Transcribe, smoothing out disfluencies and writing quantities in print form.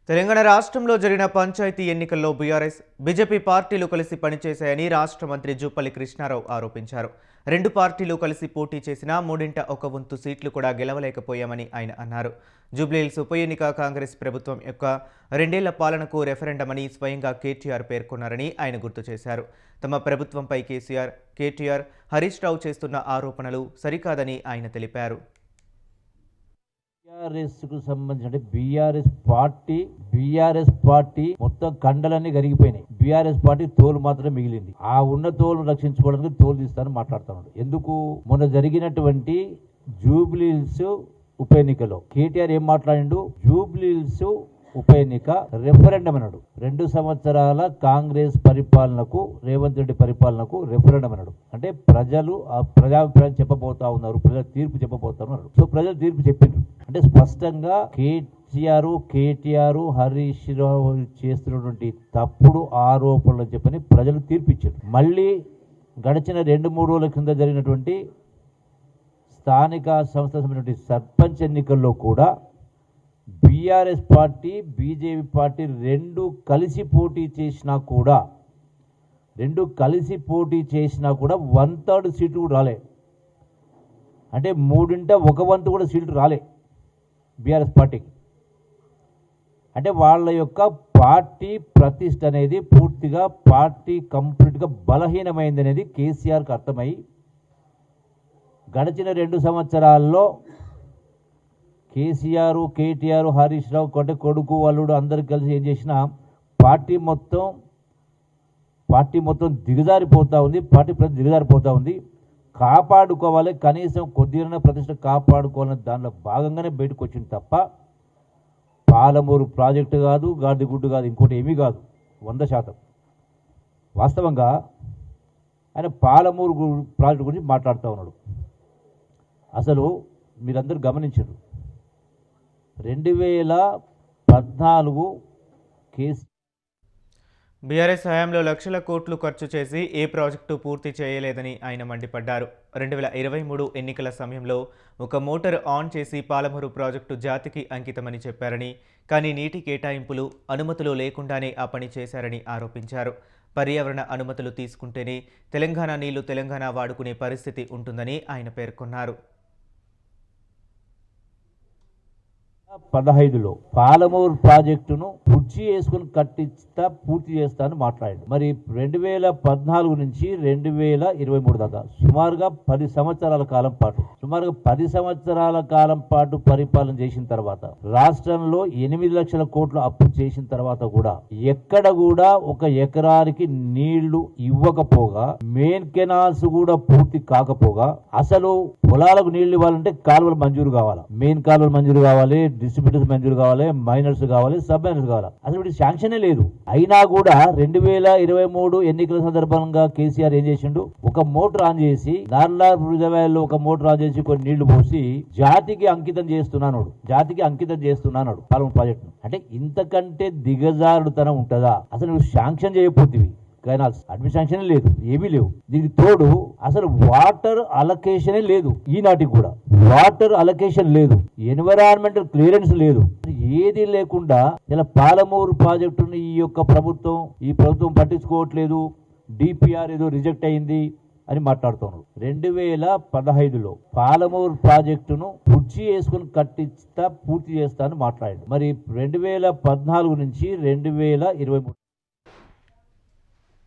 తెలంగాణ రాష్ట్రంలో జరిగిన పంచాయతీ ఎన్నికల్లో బీఆర్ఎస్, బీజేపీ పార్టీలు కలిసి పనిచేశాయని రాష్ట్ర మంత్రి జూపల్లి కృష్ణారావు ఆరోపించారు. రెండు పార్టీలు కలిసి పోటీ చేసినా మూడింట ఒక వంతు సీట్లు కూడా గెలవలేకపోయామని ఆయన అన్నారు. జూబ్లీహిల్స్ ఉప ఎన్నిక కాంగ్రెస్ ప్రభుత్వం యొక్క 2 ఏళ్ల పాలనకు రెఫరెండం అని స్వయంగా కేటీఆర్ పేర్కొన్నారని ఆయన గుర్తు చేశారు. తమ ప్రభుత్వంపై కేటీఆర్, హరీష్ రావు చేస్తున్న ఆరోపణలు సరికాదని ఆయన తెలిపారు. బీఆర్ఎస్కు సంబంధించి బీఆర్ఎస్ పార్టీ మొత్తం కండలన్నీ కరిగిపోయినాయి. బీఆర్ఎస్ పార్టీ తోలు మాత్రమే మిగిలింది. ఆ ఉన్న తోలు రక్షించుకోవడానికి తోలు తీస్తానని మాట్లాడుతున్నాడు. ఎందుకు? మొన్న జరిగినటువంటి జూబ్లీహిల్స్ ఉప ఎన్నికలో కేటీఆర్ ఏం మాట్లాడిండు? జూబ్లీహిల్స్ ఉప ఎన్నిక రెఫరెండం అన్నాడు. 2 సంవత్సరాల కాంగ్రెస్ పరిపాలనకు, రేవంత్ రెడ్డి పరిపాలనకు రెఫరెండం అన్నాడు. అంటే ప్రజలు ఆ ప్రజాభిప్రాయం చెప్పబోతా ఉన్నారు, ప్రజల తీర్పు చెప్పబోతా ఉన్నారు. సో ప్రజలు తీర్పు చెప్పిండ్రు. అంటే స్పష్టంగా కేటీఆర్, హరీష్ రావు చేస్తున్నటువంటి తప్పుడు ఆరోపణలు చెప్పని ప్రజలు తీర్పు ఇచ్చారు. మళ్ళీ గడిచిన 2-3 రోజుల కింద జరిగినటువంటి స్థానిక సంస్థ సర్పంచ్ ఎన్నికల్లో కూడా బీఆర్ఎస్ పార్టీ, బీజేపీ పార్టీ రెండు కలిసి పోటీ చేసినా కూడా 1/3 సీట్లు కూడా రాలే. అంటే 3/1 కూడా సీట్లు రాలే బీఆర్ఎస్ పార్టీకి. అంటే వాళ్ళ యొక్క పార్టీ ప్రతిష్ట అనేది పూర్తిగా కంప్లీట్గా బలహీనమైంది అనేది కేసీఆర్కి అర్థమై గడిచిన 2 సంవత్సరాల్లో కేటీఆర్, హరీష్ రావు కొడుకు అల్లుడు అందరు కలిసి ఏం చేసినా పార్టీ మొత్తం దిగజారిపోతూ ఉంది. పార్టీ ప్రతి దిగజారిపోతూ ఉంది. కాపాడుకోవాలి, కనీసం కొద్దిగా ప్రతిష్ట కాపాడుకోవాలని దానిలో భాగంగానే బయటకు వచ్చింది తప్ప పాలమూరు ప్రాజెక్టు కాదు, గాడిగుడ్డు కాదు, ఇంకోటి ఏమీ కాదు. 100% వాస్తవంగా ఆయన పాలమూరు ప్రాజెక్టు గురించి మాట్లాడుతూ ఉన్నాడు. అసలు మీరందరూ గమనించారు, 2014 కేసు బీఆర్ఎస్ హయాంలో లక్షల కోట్లు ఖర్చు చేసి ఏ ప్రాజెక్టు పూర్తి చేయలేదని ఆయన మండిపడ్డారు. 2023 ఎన్నికల సమయంలో ఒక మోటార్ ఆన్ చేసి పాలమూరు ప్రాజెక్టు జాతికి అంకితమని చెప్పారని, కానీ నీటి కేటాయింపులు, అనుమతులు లేకుండానే ఆ పని చేశారని ఆరోపించారు. పర్యావరణ అనుమతులు తీసుకుంటేనే తెలంగాణ నీళ్లు తెలంగాణ వాడుకునే పరిస్థితి ఉంటుందని ఆయన పేర్కొన్నారు. 2015లో పాలమూరు ప్రాజెక్టును కుర్చీ వేసుకుని కట్టిస్తా, పూర్తి చేస్తానని మాట్లాడాడు. మరి 2014 నుంచి 2023 దాకా సుమారుగా 10 సంవత్సరాల కాలం పాటు పరిపాలన చేసిన తర్వాత, రాష్ట్రంలో 8 లక్షల కోట్ల అప్పు చేసిన తర్వాత కూడా ఎక్కడ కూడా ఒక ఎకరానికి నీళ్లు ఇవ్వకపోగా, మెయిన్ కెనాల్స్ కూడా పూర్తి కాకపోగా, అసలు పొలాలకు నీళ్లు ఇవ్వాలంటే కాలువలు మంజూరు కావాలి, మెయిన్ కాలువలు మంజూరు కావాలి, డిస్ట్రిబ్యూటర్స్ మంజూరు కావాలి, మైనర్స్ కావాలి, సబ్ మైనర్స్ కావాలి. అసలు వీటి శాంక్షనే లేదు. అయినా కూడా 2023 ఎన్నికల సందర్భంగా కేసీఆర్ ఏం చేసిండు? ఒక మోటార్ ఆన్ చేసి, నార్లార్ రిజర్వాయర్లో ఒక మోటార్ ఆన్ చేసి కొన్ని నీళ్లు పోసి జాతికి అంకితం చేస్తున్నాడు పాలమూరు ప్రాజెక్టు. అంటే ఇంతకంటే దిగజారుడుతనం ఉంటుందా? అసలు నువ్వు శాంక్షన్ చేయకపోతేవి కెనాల్స్, అడ్మినిస్ట్రేషన్ లేదు, ఏమీ లేవు. దీనికి తోడు అసలు వాటర్ అలొకేషనే లేదు. ఈనాటికి కూడా వాటర్ అలొకేషన్ లేదు, ఎన్విరాన్మెంటల్ క్లియరెన్స్ లేదు. ఏది లేకుండా ఇలా పాలమూరు ప్రాజెక్టును ఈ ప్రభుత్వం పట్టించుకోవట్లేదు, డిపిఆర్ ఏదో రిజెక్ట్ అయింది అని మాట్లాడుతున్నారు. 2015లో పాలమూరు ప్రాజెక్టును కుర్చీ వేసుకుని కట్టిస్తా, పూర్తి చేస్తా అని మాట్లాడాడు. మరి 2014 నుంచి 2023